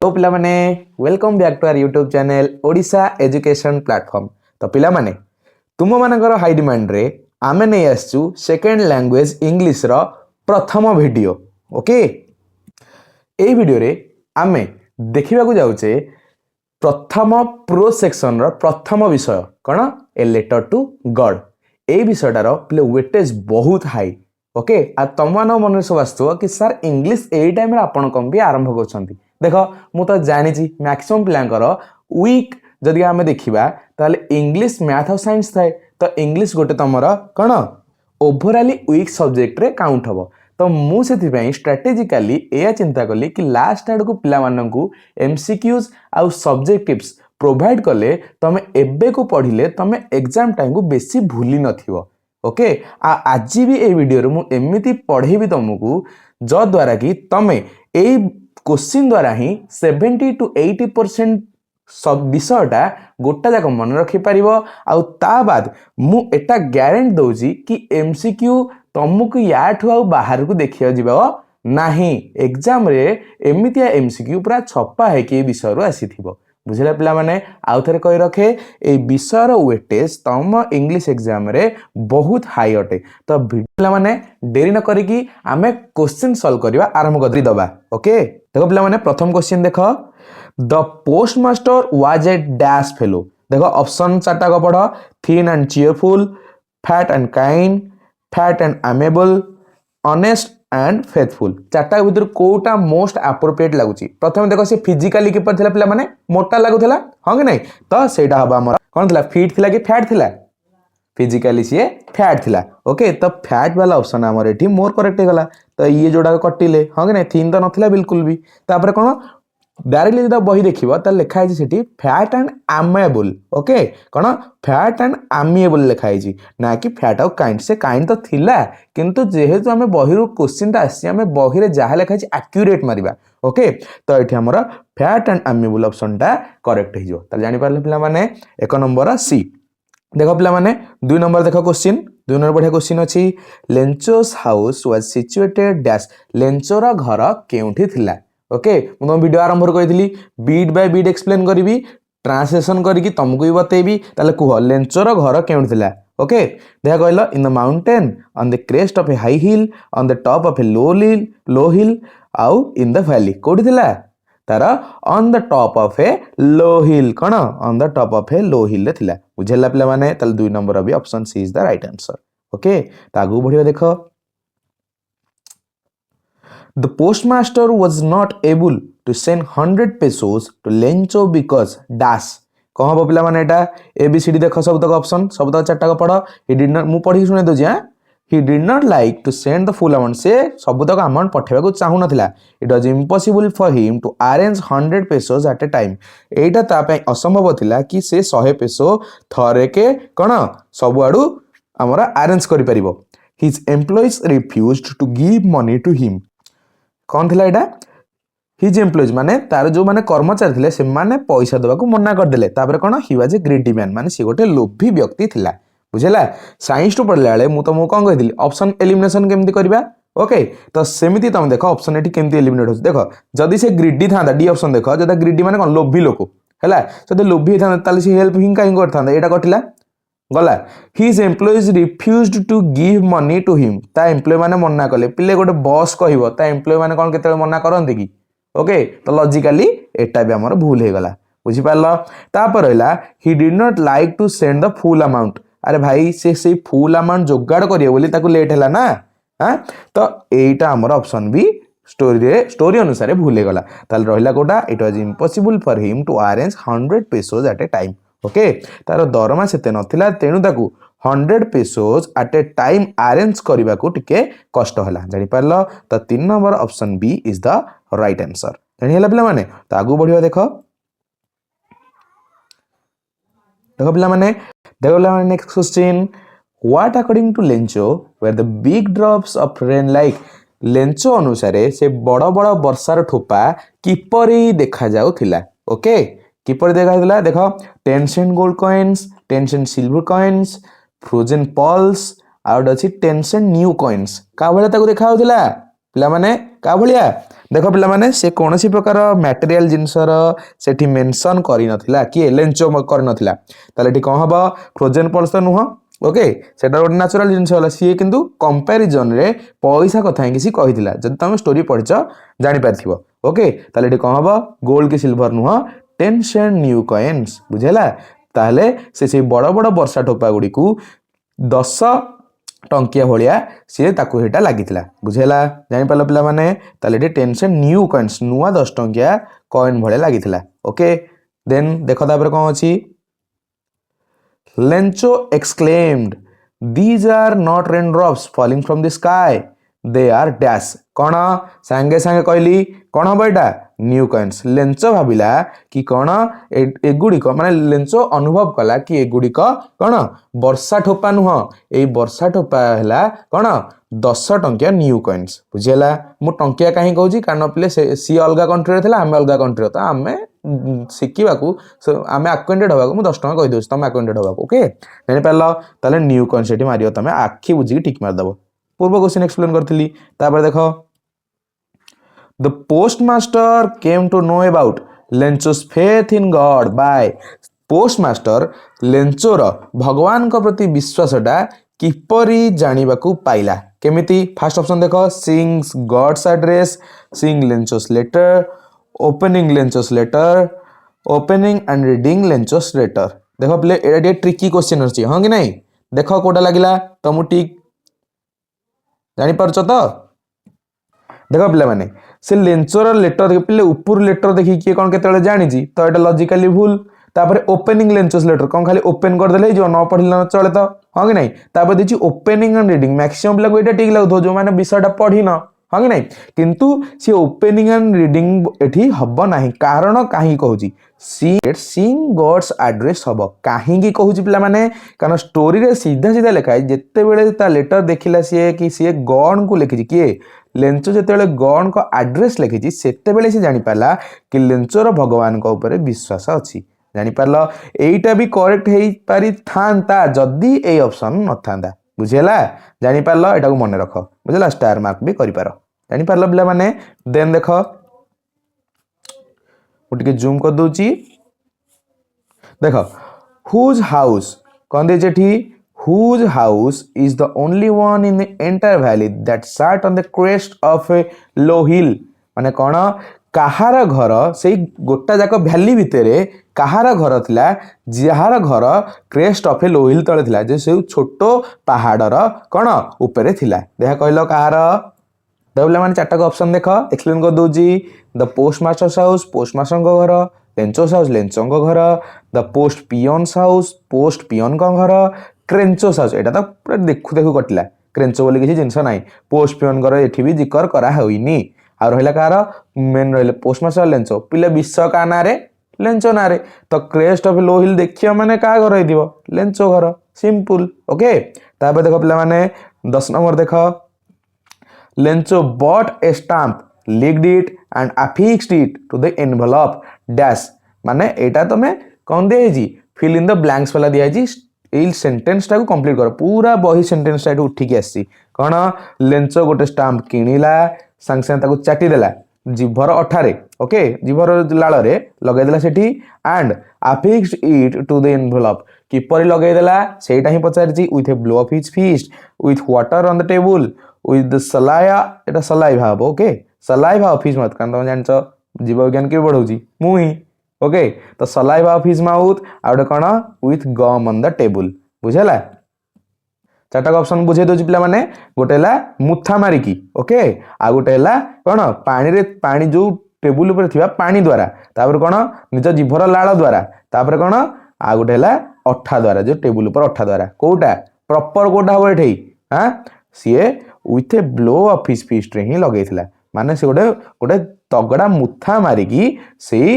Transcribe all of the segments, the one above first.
तो पिला माने welcome back to our YouTube channel Odisha education platform. तो पिला माने तुम मानकर हाई डिमांड रे आमे नहीं आसचु सेकेंड लैंग्वेज इंग्लिश रो प्रथम वीडियो। ओके ए वीडियो रे आमे देखिबा को जाउचे प्रथम प्रो सेक्शन रो प्रथम विषय कौन ए लेटर टू गॉड। ए विषयटार प्ले वेटेज बहुत हाई। ओके आ तुम मान मन सब आसुव कि सर इंग्लिश ए टाइम आपन कम भी आरंभ कर देख मु तो जानी मैक्सिमम पिलांकर वीक जदि आम देखा ताले इंग्लिश मैथ और साइंस थाए तो इंग्लिश गोटे तुम कौन ओभराली वीक सब्जेक्ट रे काउंट हम। तो मुझे स्ट्राटेजिकाली या चिंता कली कि लास्ट आड़ को पिला माननकु एमसीक्यूज आउ सब्जेक्टिव्स प्रोवाइड कले तुम एबे को पढ़िले तुम एग्जाम टाइम को बेसी भूली नथिवो। ओके आज भी ए वीडियो मु एमिति पढ़ेबी तुमको जद्वारा कि तुम ए क्वेश्चन द्वारा ही 70 to 80% सब विषयटा गोटा जाक मन रखिपर आ बाद मु एटा ग्यारंटी दौची कि एमसीक्यू तुमको याठू आ बाहर को देखिया जीवा नहीं एग्जाम रे एमितिया एमसीक्यू पूरा छपा है कि विषय आसीथिबो। बुझला पिला माने आउ थरे कहि रखे ए विषय रो वेटेज तम इंग्लिश एग्जाम रे बहुत हाई अटे। तो पिला माने देरी न करी कि आमे क्वेश्चन सॉल्व करबा आरंभ करि दबा। ओके देखो पिला माने प्रथम क्वेश्चन देखो the postmaster was a dash fellow. देखो ऑप्शन चारटा को पढ़ो thin and cheerful, fat and kind, fat and amiable, honest and faithful. चारटा भीतर कोटा मोस्ट एप्रोप्रिएट लगुची। प्रथम देखो से फिजिकली किपर थिला पिला माने मोटा लागुथला हां कि नहीं तो सेटा हबा हमर कोन थिला फिट थिला कि फैट थिला फिजिकली से फैट थिला। ओके तो फैट वाला ऑप्शन हमर एठी मोर करेक्ट हे गला। तो ये जोडा कटिले हां कि नहीं थिन तो नथिला बिल्कुल भी। तापर कोन डायरेक्टली जब बही देखिबो त लिखा है सेठी फैट एंड अमेबल। ओके कोन फैट एंड अमेबल लिखा है ना कि फैट और काइंड। से काइंड तो थिला किंतु जेहेतु आमे बही रो क्वेश्चन ता आसी आमे बही रे जहा लिखा है एक्यूरेट मारिबा। ओके तो एठी हमर फैट एंड अमेबल ऑप्शन ता करेक्ट हे जो। त जानि पारले पिला माने एक नंबर सी। देखो पिला माने 2 नंबर देखो क्वेश्चन 2 नंबर बढ़िया क्वेश्चन अछि लेंचोस हाउस वाज सिचुएटेड डैश। लेंचोर घर केउठी थिला। ओके मु तुम वीडियो आरंभ करी बीट बाय बीट एक्सप्लेन करी ट्रांसलेशन करके तुमको भी बतेबी ताले कुह लेंचोर घर केउठी थिला। ओके देखा कहल in the mountain on the crest of a high hill on the top of a low hill आउ इन द वैली कोठी थिला तार on the top of a low hill कौन on the top of a low hill रे थिला। बुझेला पिला माने ताले 2 नंबर भी option C is the right answer. Okay तागु बढ़िया देखो The postmaster was not able to send 100 pesos to Lencho because dash। कौन हम पिला माने एटा एबीसीडी देखो सब तक ऑप्शन सब तक चारटा को पढ़ो। he did not मु पढ़ी सुने दोजी हां he did not like to send the full amount। से सब तक अमाउंट पठेबा को चाहू नथिला। it was impossible for him to arrange 100 pesos at a time। एटा ता पे असंभव थिला कि से 100 पेसो थरे के कोन सब आडू हमरा अरेंज करि परिबो। his employees refused to give money to him। कौन थिला एटा हिज एम्प्लॉइज माने तार जो माने कर्मचारी थिले से माने पैसा देबा को मना कर देले। तापर कोन he was a greedy man माने से गोटे लोभी व्यक्ति थिला। बुझेला साइंस टू पढ़ले वाले मु तुमको कोन कहितली ऑप्शन एलिमिनेशन केमती करबा। ओके तो सेमिति तुम देखो ऑप्शन एठी केमती एलिमिनेट हो। देखो जदी से ग्रीडी थांदा डी ऑप्शन देखो जदा ग्रीडी माने कोन लोभी लोक हैला जदी लोभी थांदा ताले से हेल्प हिं काई करथांदा एटा कटिला गला। His employees refused to give money to him. ता एम्प्लॉय माने मना कले पिले गोटे बॉस कहबो ता एम्प्लॉय माने कोन केते मना करंती कि। ओके तो लॉजिकली एटा भी हमर भूल हे गला। बुझि पारलो तापर हला he did not like to send the full amount. अरे भाई से फुल अमाउंट जोगाड़ करियो बोली ताको लेट हला ना हां तो एटा हमर ऑप्शन भी स्टोरी अनुसार भूल हे गला। ताल रहला कोटा it was impossible for him to arrange 100 pesos at a time. Okay तार दरमा सेते नथिला तेनु ताकू 100 pesos at a time arrange करबा को टिके कष्ट हला। जानि पारलो तो 3 number option B is the right answer. जानि हला पिला माने तो आगु बढ़ियो देखो पिला माने next question what according to Lencho were the big drops of rain like. Lencho अनुसार से बड़ बड़ वर्षार ठोपा किपरि देखा जाउथिला। ओके किपर देखा देखो 10 cent gold coins 10 cent silver coins frozen pearls out अछि 10 सेंट न्यू कॉइन्स का भले ताको देखा होतिला पिला माने का भलिया देख पिला माने से कोनोसी प्रकार मटेरियल जिनसर सेठी मेंशन करि नथिला कि लेंचो कर नथिला ताले एठी कोन हबो फ्रोजन पल्स नुह ओके सेटा गोटे नेचुरल जिनस होला सी किंतु कंपैरिजन रे पैसा कथा किसी कहिथिला जद तुम स्टोरी पढिछ जानि पारथिबो ओके ताले एठी कोन हबो गोल्ड के सिल्वर नुह 10 सेंट न्यू कॉइन्स बुझेला ताले से बड़ बड़ वर्षा ठोपा गुडी को 10 टंकिया भलिया सी ताकू हेटा लागिथिला बुझेला जानि पालो पिला माने ताले एठी 10 सेंट न्यू कॉइन्स नुआ 10 टंकिया कॉइन भलिया लागिथिला ओके देन देखो तापर कोन अछि Lencho exclaimed, "These are not raindrops falling from the sky. They are dash." कौन सांगे सांगे कहली कौन हम एटा न्यू कॉइन्स लेंचो भाविला कि कौन एगुड़िक माने लेंचो अनुभव कला कि एगुड़िक कौन वर्षा ठोपा नुह ए वर्षा ठोपा हैला कौन 10 टंकिया न्यू कॉइन्स बुझेला मु टंकिया काहे कहूची कारण पिले सी अलगा कंट्री रे थिला आमे अलगा कंट्री तो आमे शिखिबाकू आमे अक्वेंटेड होबाकू मु 10 टंका कहि दोस तमे अक्वेंटेड होबाकू ओके जानि पारलो ताले न्यू कॉइन्स एटी मारियो तमे आखी बुझी टिक मार दबो पूर्व क्वेश्चन एक्सप्लेन करथिली तापर देखो the postmaster came to know about Lencho's faith in God by postmaster लेंचोर भगवान को प्रति विश्वासटा किपरि जानिबाकू पाइला केमिति फर्स्ट ऑप्शन देखो seeing God's address seeing Lencho's letter opening Lencho's letter opening and reading Lencho's letter देखो प्ले एटा ट्रिकी क्वेश्चन अछि हां कि नहीं देखो कोटा लागिला तमु टिक जानि परछ तो देखो पिला माने से लेंचोर लेटर पिले ऊपर लेटर देखि किए कोन केतले जानि जी तो एटा लॉजिकली भूल तापर ओपनिंग लेंचोस लेटर कोन खाली ओपन कर देले जो न पढिला न चले तो हां कि नहीं तापर दिछि ओपनिंग एंड रीडिंग मैक्सिमम पिला को एटा ठीक लागथो जो माने विषयटा पढिन हां कि नहीं किंतु सी ओपनिंग एंड रीडिंग एठी हबो नाही कारण काहे कहूची सीइंग गॉड्स एड्रेस हबो काहे की कहूची पिला माने कारण स्टोरी रे सीधा सीधा लिखा है जत्ते बेले ता लेटर देखिला सी कि सी गॉड को लिखिछि किए लेंचो जत्ते बेले गॉड को एड्रेस लिखिछि सेत्ते बेले सी जानि पाला कि लेंचोर भगवान को ऊपर विश्वास अछि जानि पारलो एईटा भी करेक्ट हेई पारि थांता जदी ए ऑप्शन न थांदा बुझेला जानि पारलो एटा को मन रखो बुझला स्टार मार्क भी करि पारो जानि पारलो पिला माने देन देखो उठके जूम कर दूची देखो हुज हाउस कौन दे जेठी whose house is the only one in the entire valley that sat on the crest of a low hill माने कौन काहार घर से गोटा जाक वैली भितरे काहार घर थिला जहार घर क्रेस्ट ऑफ ए लो हिल तले थिला जे से छोटो पहाड़र कौन ऊपर थिला देखा कहलो काहार देखला माने चारटा को ऑप्शन देखो एक्सप्लेन कर दूजी द पोस्टमास्टर्स हाउस पोस्टमास्टर को घर लेंचोस हाउस लेंचो को घर द पोस्ट पियन्स हाउस पोस्ट पियन को घर क्रेंचोस हाउस एटा तो पूरा देखु देखु कटिला क्रेंचो बोली किसी जिंस नाही पोस्ट पियन घर एठी भी जिकर करा होइनी आ रहला कार मेन रहले पोस्टमास्टर लेंचो पिले विश्व का नारे लेंचो नारे तो क्रेस्ट ऑफ लो हिल देखियो माने का घर होइदिबो लेंचो घर सिंपल ओके ताबे देखो पिला माने 10 नंबर देखो Lencho bought a stamp, licked it and affixed it to the envelope dash माने एटा तो मैं कौन दिया जी फिल इन द ब्लैंक्स वाला दिया जी एई सेंटेंस टा को कंप्लीट करो पूरा बही सेंटेंस टा उठी के आसी कौन लेंचो गोटे स्टाम्प किनिला संग संग ताको चाटी देला जीभर अठारे ओके जीभर लाल रे लगे देला सेठी and affixed it to the envelope किपरि लगे देला सेटा ही पचारची with a blow of his fist with water on the table with the salaya एटा सलाइवा हबो okay saliva of his mouth कान तुम जानछो जीव विज्ञान के पढौची मुही ओके तो सलाइवा ऑफ हिज माउथ आउटे कोन with gum on the table बुझेला चारटा ऑप्शन बुझे दोची पिला माने गोटेला मुथा मारिकी ओके आ गोटेला कोन पानी रे पानी जो टेबुल ऊपर थिबा पानी द्वारा तापर कोन निज जीभर लाळ द्वारा तापर कोन आ गोटेला अठा द्वारा जो टेबुल ऊपर अठा द्वारा कोटा प्रॉपर कोटा हो एठै हां सीए with a blow of his fist रे ही लगेइथिला माने से गोटे गोटे तगड़ा मुथा मारिकी सेई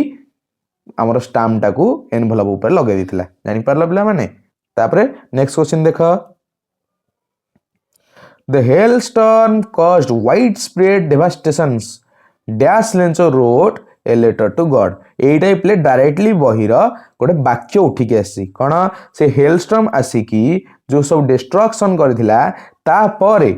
हमर स्टाम्प टाकू एनवेलप ऊपर लगे दिथिला जानि परला पिला माने तापर नेक्स्ट क्वेश्चन देखो The hailstorm caused widespread devastations. Dash Lencho wrote a letter to God. AE type ले डायरेक्टली बहिर गोटे वाक्य उठी के आसी कोन से हेलस्टॉर्म आसी की जो सब डिस्ट्रक्शन करथिला ता परे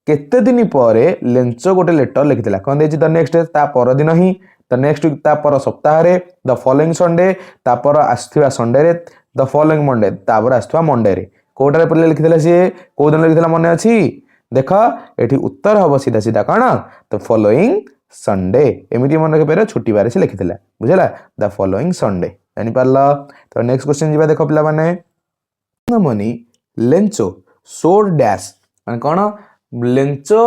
केते दिन पर लेंचो गोटे लेटर लिखिथिला कौन देछि द नेक्स्ट ता पर दिन ही द नेक्स्ट वीक ता पर सप्ताह रे द फॉलोइंग संडे ता पर आस्थुवा संडे रे द फॉलोइंग मंडे ता पर आस्थुवा मंडे रे कोटारे पले लिखिथिला से को दिन लिखिथिला मने अछि देख एठी उत्तर हबो सीधा सीधा कौन द फॉलोइंग संडे एमिति मन रखे पेरे छुट्टी बारे से लिखिथिला बुझला द फॉलोइंग संडे जानि पारला तो नेक्स्ट क्वेश्चन जिबा देखो पिला माने मनी लेंचो सोड डैश माने कौन लेंचो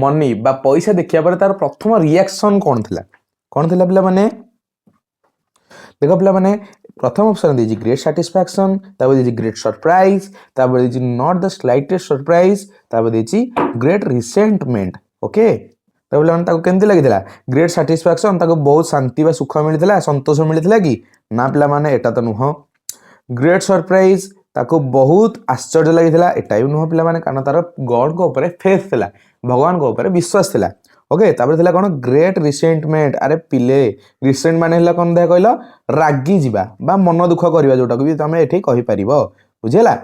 मनी बा पैसा देखिया पर तार प्रथम रिएक्शन कौन थिला पिला माने देखो पिला माने प्रथम ऑप्शन देजी ग्रेट सैटिस्फैक्शन तापर देजी ग्रेट सरप्राइज तापर देजी नॉट द स्लाइटेस्ट सरप्राइज तापर देजी ग्रेट रिसेंटमेंट ओके तापर पिला माने ताको केमति लागिथिला ग्रेट सैटिस्फैक्शन ताको बहुत शांति बा सुख मिलिथिला संतोष मिलिथिला कि ना पिला माने एटा तो नुह ग्रेट सरप्राइज ताको बहुत आश्चर्य लगिथिला एटा भी नुह पिला माने कारण तार गॉड को ऊपर फेथ थिला भगवान को ऊपर विश्वास थिला ओके तापर थिला कोन ग्रेट रिसेंटमेंट अरे पिले रिसेंट माने हला कोन दे कहलो रागी जिबा बा मन दुख करबा जोटा को भी तमे एठी कहि परिबो बुझेला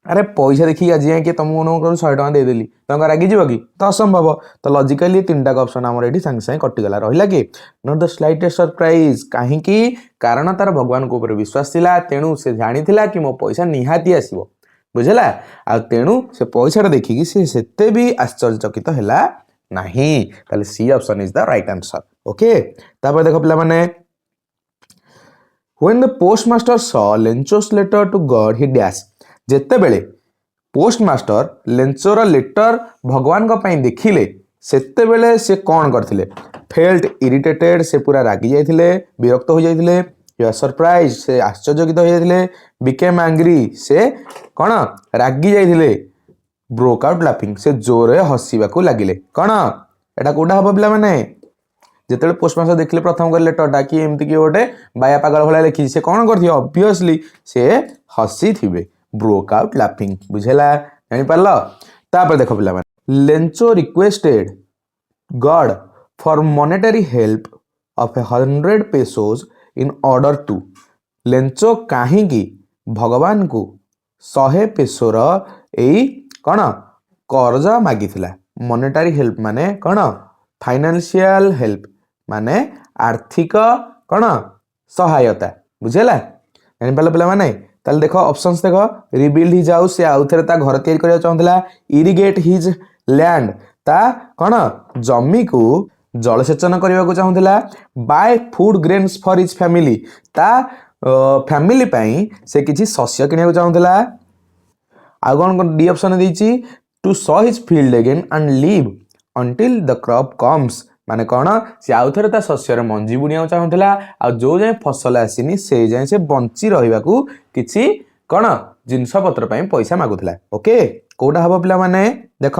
अरे पैसा देखी आज कि तुम मन 100 टका दे देली तुम रागी जीव कि तो असंभव तो लॉजिकली तीन टाक ऑप्शन आमर ये सांगे सांगे कटिगला रहा कि नॉट द स्लाइटेस्ट सरप्राइज कहीं कारण तार भगवान को ऊपर विश्वास थिला तेणु से जानी कि मो पैसा निहाती आसीबो बुझला आ तेणु से पैसा देखिकी से सेते भी आश्चर्यचकित हैला नाही ताले C option is the right answer okay तापर देखो पिला माने when the postmaster saw Lencho's letter to God he dash जेते बेले पोस्टमास्टर लेंचोर लेटर भगवान को पाई देखिले सेते बेले से कौन करथिले फेल्ट इरिटेटेड से पूरा रागी जाइथिले विरक्त हो जाइथिले या सरप्राइज से आश्चर्यचकित हो जाइथिले बिकेम एंग्री से कौन रागी जाइथिले ब्रोक आउट लाफिंग से जोरे हसीबा को लागिले कौन एटा कोडा हबो पिला माने जेतेले पोस्टमास्टर देखले प्रथम कर लेटरटा कि एमति कि गोटे बाया पागल भला लिखि से कौन करथि ऑब्वियसली से हसी थिबे ब्रोक आउट लाफिंग बुझेला जानि पारलो तापर देखो पिला माने Lencho requested God for monetary help of 100 pesos in order to Lencho काहे की भगवान को 100 पेसोर एई कौन कर्जा मागिथिला मॉनेटरी हेल्प माने कौन फाइनेंशियल हेल्प माने आर्थिक कौन सहायता बुझेला जानि पारलो पिला माने ताल देखो ऑप्शंस देखो रिबिल्ड हिज हाउस से आउ थरे ता घर तैयार करिया चाहतला इरिगेट हिज लैंड ता कौन जमी को जलसेचन करने को चाहूला buy food grains for his family ता फैमिली पाई से किसी शस्य किने को चाहूला आ कौन डी ऑप्शन देछि to sow his field again and live until the crop comes माने कौन से आउ थे शस्यर मंजी बुणिया चाहूला आ जो जाए फसल आसीनी से जाए से बंची रहा किसी कौन जिनस पत्र पैसा मागुला ओके कोटा हम पिला माने देख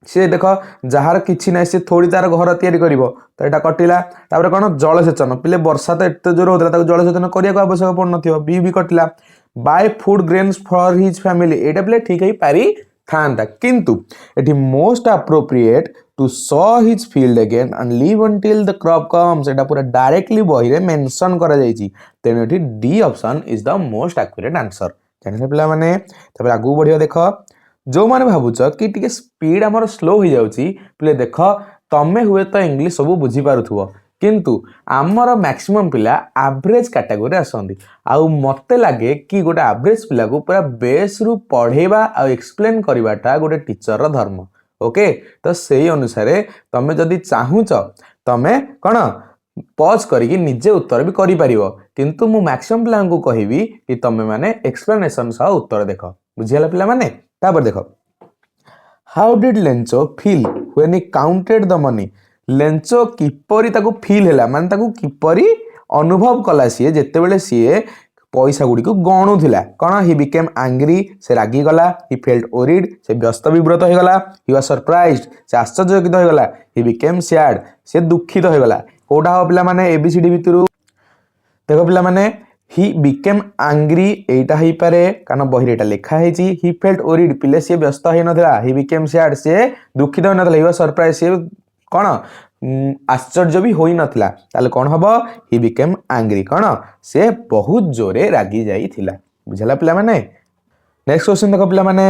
सी देख जार कि ना सी थोड़ी तार घर तैयारी कर तो यहाँ कटिला तापर कौन जलसेचन पिले वर्षा तो एत जोर होता जलसेचन करने को आवश्यक पड़ न कटिला buy food grains for his family एटा पिले ठीक है पारी था किंतु एटी most appropriate to sow his field again and live until the crop comes एटा पूरा डायरेक्टली बही रे मेंशन करा जायछि तेनु एटी D option is the most accurate answer जानि पिला माने तबे आगु बढ़िया देख जो माने भाबुछ कि टिके स्पीड हमर स्लो हो जाउछि पिले देख तमे हुए तो इंग्लिश सब बुझी पारुथुबो किंतु आमर मैक्सिमम पिला एवरेज कैटेगरी आसंदी आउ मते लागे कि गोटे एवरेज पिला को पूरा बेस रु पढ़ेबा आ एक्सप्लेन करबाटा गोटे टीचर रो धर्म ओके तो सही अनुसार तमे जदि चाहूच तमे कौन पॉज करके निजे उत्तर भी करि परिबो किंतु मु मैक्सिमम पिला को कहिबी कि तमे माने एक्सप्लेनेशन सह उत्तर देख बुझियाला पिला माने तापर देखो how did Lencho feel when he counted the money Lencho किपरि ताकू फील हैला माने ताकू किपरि अनुभव कला सी जेते बेले सी पैसा गुडी को गणु थिला कोन ही बिकेम एंग्री से रागी गला ही फेल्ट ओरिड से व्यस्त विब्रत हो गला ही वाज सरप्राइज्ड से आश्चर्यचकित हो गला ही बिकेम सैड से दुखित हो गला कोडा हो पिला माने एबीसीडी भितरु देखो पिला माने ही बिकेम एंग्री एटा ही पारे कान बहिरे एटा लिखा हेची ही फेल्ट ओरिड पिले से व्यस्त हो नथला ही बिकेम सैड से दुखित हो नथला ही वाज सरप्राइज से कौन आश्चर्य भी होई नथिला ताले कौन हबो ही बिकेम एंग्री कौन से बहुत जोरे रागी जाई थिला बुझला पिला माने नेक्स्ट क्वेश्चन देखो पिला माने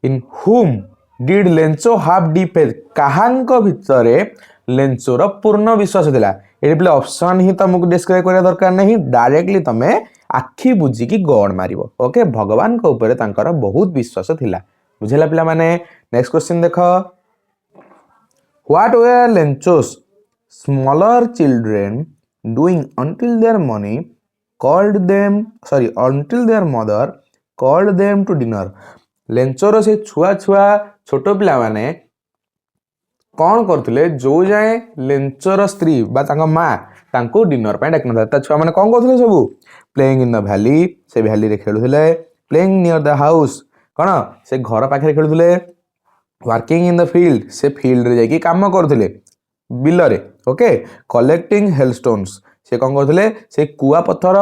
in whom did Lencho have deep faith काहांक भितरे लेंचोर पूर्ण विश्वास थिला एठी प्ले ऑप्शन ही तुमको डिस्क्राइब करिया दरकार नहीं डायरेक्टली तमे आखि बुझी की गॉड मारिबो ओके भगवान को ऊपर तांकर बहुत विश्वास थिला बुझेला पिला माने नेक्स्ट क्वेश्चन देखो what were Lencho's smaller children doing until their money called them sorry until their mother called them to dinner लेंचोर से छुआ छुआ छोट पिला माने कौन करथिले जो जाए लेंचोर स्त्री बा तांका मां तांको डिनर पे डाक नथा छुआ माने कौन करथिले सब प्लेइंग इन द वैली से वैली रे खेलुथिले प्लेइंग नियर द हाउस कौन से घर पाखे खेलुथिले वर्किंग इन द फील्ड से फील्ड रे जाकी काम करथिले बिल रे ओके कलेक्टिंग हेलस्टोन्स से कौन करथिले से कुआ पत्थर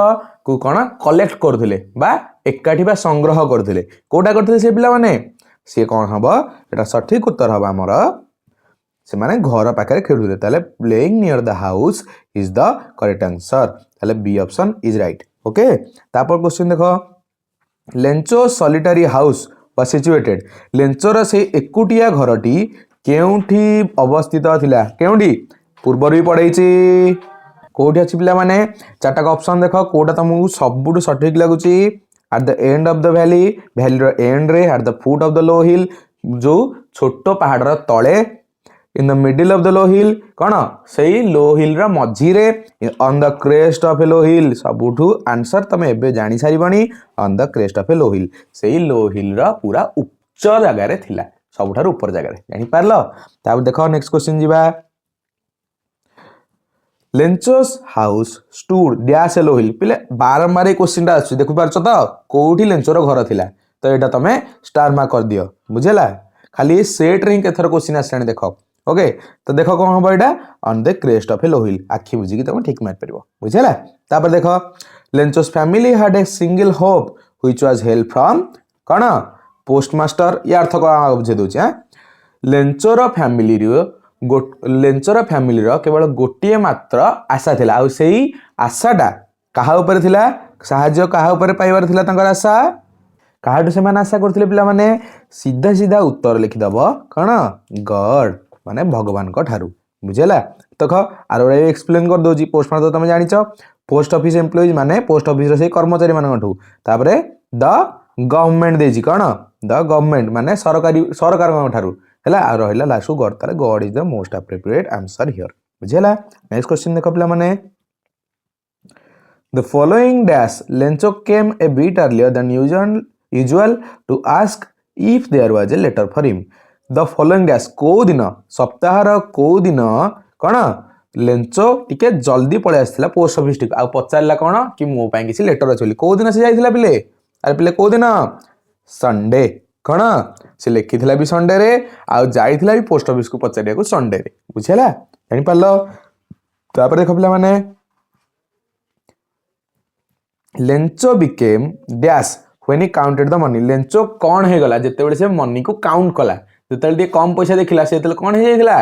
को कौन कलेक्ट करथिले बा एकाठी बा संग्रह करथिले कोटा करथिले से पिला माने से कौन हबो एटा सठिक उत्तर हबो हमर से माने घर पाखे खेलुथिले ताले playing near the house is the correct answer ताले B option is right okay तापर क्वेश्चन देखो Lencho solitary house was situated लेंचोर से एकुटिया घरटी केउठी अवस्थित थिला केउठी पूर्व भी पढ़ेछि कोठी अछि पिला माने चारटा ऑप्शन देखो कोटा तुमको सबुठ सठिक लागुची at the end of the valley valley रो एंड रे at the foot of the low hill जो छोटो पहाड़ रो तळे in the middle of the low hill कौन सही लो हिल रा मझी रे on the crest of a low hill सबुठु आंसर तमे एबे जानि सारिबनी on the crest of a low hill सही लो हिल रा पूरा उच्च जगह रे थिला सबुठार ऊपर जगह रे जानि पारलो ताब देखो नेक्स्ट क्वेश्चन जीवा लेंचोस हाउस स्टूड डैश ए लो हिल पिले बारंबार ए क्वेश्चन टा आछि देखु पारछ त कोठी लेंचोर घर थिला तो एटा तमे स्टार मार्क कर दियो बुझेला खाली सेट रे केथर क्वेश्चन आसलानी देखो ओके तो देखो कौन हम यहाँ on the crest of a low हिल आखि बुझी की तुम ठीक मार पार बुझेला तापर देखो Lencho's family had a single hope which was help from कौन पोस्टमास्टर या अर्थ कौन बुझे दूचे लेंचोर फैमिली लेंचोर फैमिली केवल गोटे मात्र आशा थिला आ सेही आशाटा कहा ऊपर थिला साहाय्य कहा ऊपर पाइबार थिला तांकर आशा काहाटू से माने आशा करथिले पिला माने सीधा सीधा उत्तर लिखिदब कौन गॉड माने भगवान को ठारू बुझेला देखो आरो एक्सप्लेन कर दोजी पोस्ट मास्टर तुम जानिछ पोस्ट ऑफिस एम्प्लॉइज माने पोस्ट ऑफिस रे से कर्मचारी मान ठू तापरे द गवर्नमेंट देजी कौन द गवर्नमेंट माने सरकारी सरकार ठारू हैला आ रहिला लास्ट गॉड ताले God is the most appropriate answer here बुझेला नेक्स्ट क्वेश्चन देखो पिला माने the following dash Lencho came a bit earlier than usual to ask if there was a letter for him the following days को दिन सप्ताहर को दिन कौन लेंचो टिके जल्दी पळे आसथिला पोस्ट ऑफिस टिक आ पचारला कौन कि मो पई किसी लेटर अछि को दिन से जाइथिला पिले अरे पिले को दिन संडे कौन से लिखिथिला भी संडे रे आ जाइथिला भी पोस्ट ऑफिस को पचारिया को संडे रे बुझेला जानि पालो तापर देखो पिला माने Lencho became dash when he counted the money Lencho कौन हे गला जते बेले से मनी को काउंट कला जते बेले कम पैसा देखिला से तले कौन हे जाइथिला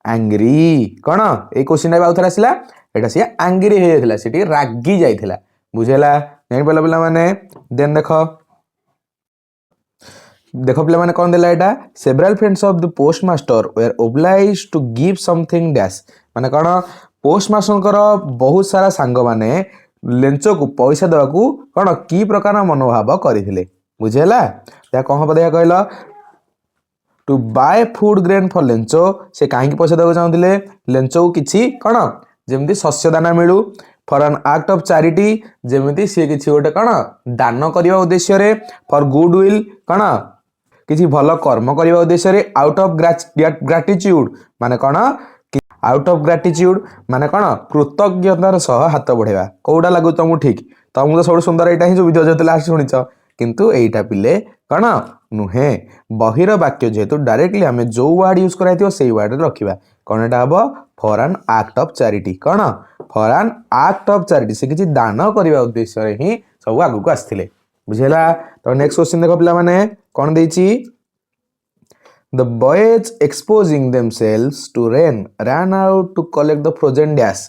एंग्री कौन ए क्वेश्चन आ उथरा आसिला एटा से एंग्री हे जाइथिला सेठी रागी जाइथिला बुझेला नहीं बोला पिला माने देन देखो देखो पिला माने कौन देला एटा several friends of the post master were obliged to give something dash माने कौन पोस्ट मास्टर कर बहुत सारा सांग माने लेंचो को पैसा देवा कौन की प्रकार मनोभाव करथिले बुझेला या कौन हम देखा कहला to buy food grain for Lencho से कहीं पैसा देवा चाहते लेंचो को किछि कौन जेमती शस्य दाना मिलू for an act of charity जेमती सी किछि गोटे कौन दान करने उद्देश्य रे फॉर गुड विल कौन किछि भल कर्म करने उद्देश्य रे आउट ऑफ ग्रेटिट्यूड माने कौन आउट ऑफ ग्रेटिट्यूड माने कौन कृतज्ञतार सह हाथ बढ़ेवा कौटा लगू तुमको ठीक तुमको तो सब सुंदर यहाँ ही जो वीडियो जो लास्ट शुणिच किंतु एटा पिले कौन नुहे बहिर वाक्य जेहेतु डायरेक्टली आम जो वर्ड यूज कराई से वर्ड रखा कौन एटा हम for an act of charity कौन for an act of charity से किसी दान करने उद्देश्य ही सब आगू को आसते बुझेगा तो नेक्स्ट क्वेश्चन देख पिला माने कौन देछि The boys exposing themselves to rain ran out to collect the frozen dash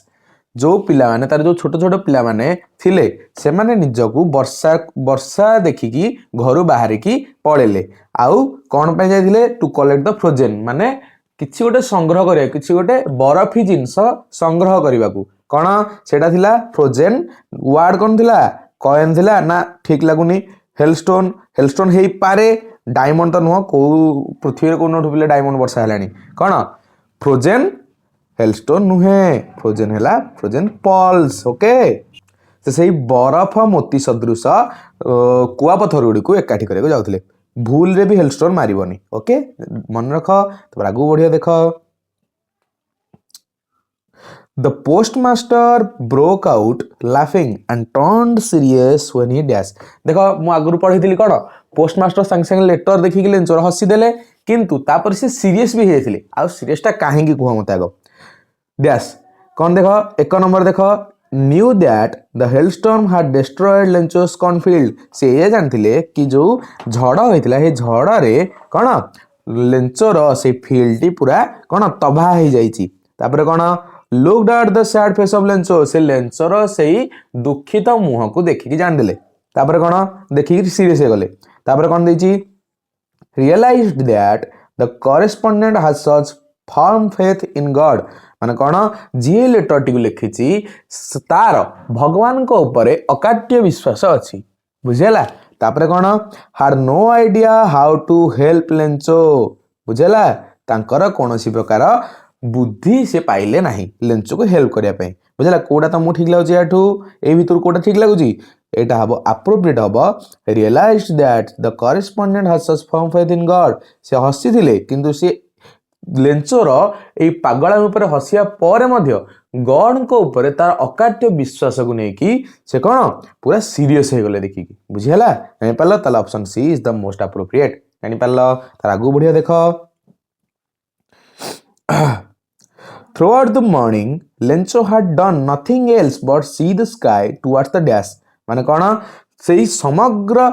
जो पिला माने तार जो छोट छोट पिला माने थिले से माने निजकू वर्षा वर्षा देखिकी घरु बाहरिकी पळेले आउ कोन पे जाइथिले टू कलेक्ट द फ्रोजेन माने किछि गोटे संग्रह करिया किछि गोटे बरफी जिंस संग्रह करबाकू कोन सेटा थिला फ्रोजेन वर्ड कोन थिला कॉइन थिला ना ठीक लागुनी हेलस्टोन हेलस्टोन हेई पारे डायमंड तो नुह को पृथ्वी को नोट पिले डायमंड वर्षा हलानी कोन फ्रोजेन हेलस्टोन नुहे फ्रोजेन हैला फ्रोजेन पॉल्स ओके तो सही बरफ मोती सदृश कुआपथर गुड़ी को एकाठी करके जाउथिले भूल रे भी हेलस्टोन मारिबनी ओके मन रख तो आगू बढ़िया देख The postmaster broke out laughing and turned serious when he dashed. देखो मु आगु पढ़ी कौन पोस्टमास्टर संगे संगे लेटर देखिक लेंचर हसी देले किंतु तापर से सीरियस भी होते आ सीरियसटा कहीं कह मत आग डैश कौन देख एक नंबर देख knew that the hailstorm had destroyed Lencho's cornfield से ये जानते कि जो झड़ होता है झड़ रे कौन लेंचर से फील्ड पूरा कौन तबाह हो जापर कौन looked at the sad face of Lencho से लेंचर से दुखित मुह को देखिकी जानिदेले तापर कौन देखिकी सीरियस हो गले तापर कौन देछि realized that the correspondent has such firm faith in God माने कौन जी लेटर टी लिखिछि तार भगवान को ऊपर अकाट्य विश्वास अछि बुझेला तापर कौन हार no idea how to help Lencho बुझेला तांकर कोनोसी प्रकार बुद्धि से पाइले नहीं लेंचो को हेल्प करिया पे बुझला कोडा त मु ठीक लागुची याठू ए भीतर कोडा ठीक लागुची एटा हबो अप्रोप्रिएट हबो realised that the correspondent has such firm faith in God से हसी थिले किंतु से लेंचोर ए पागला ऊपर हसिया पर मध्य गॉड को ऊपर तार अकाट्य विश्वास को नेकी से कोन पूरा सीरियस हो गले देखि बुझियला नहीं पाला ताला option C is the most appropriate नहीं पाला तार आगु बढ़िया देखो Throughout the morning, Lencho had done nothing else but see the sky towards the dash. माने कौन से समग्र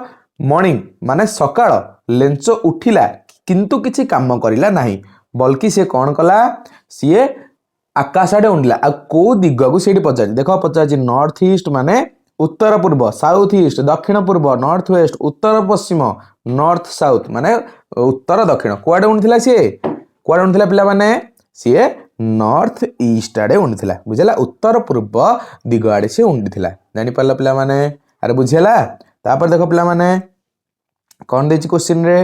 मॉर्निंग माने सकाळ लेंचो उठिला किंतु किछि काम करिला नाही बल्कि से कौन कला सीए आकाश आडे उंडला आ को दिग को सेठी पचार देखो पचार नॉर्थ ईस्ट माने उत्तर पूर्व साउथ ईस्ट दक्षिण पूर्व नॉर्थ वेस्ट उत्तर पश्चिम नॉर्थ साउथ माने उत्तर दक्षिण कुआडे उंडथिला सी कुआडे उंडथिला पिला माने सी नॉर्थ ईस्ट आड़े उंडी बुझेला उत्तर पूर्व दिग आड़े सी उंडी जानी पारला पिला माने अरे बुझेला तापर देखो पिला माने कौन देछि क्वेश्चन रे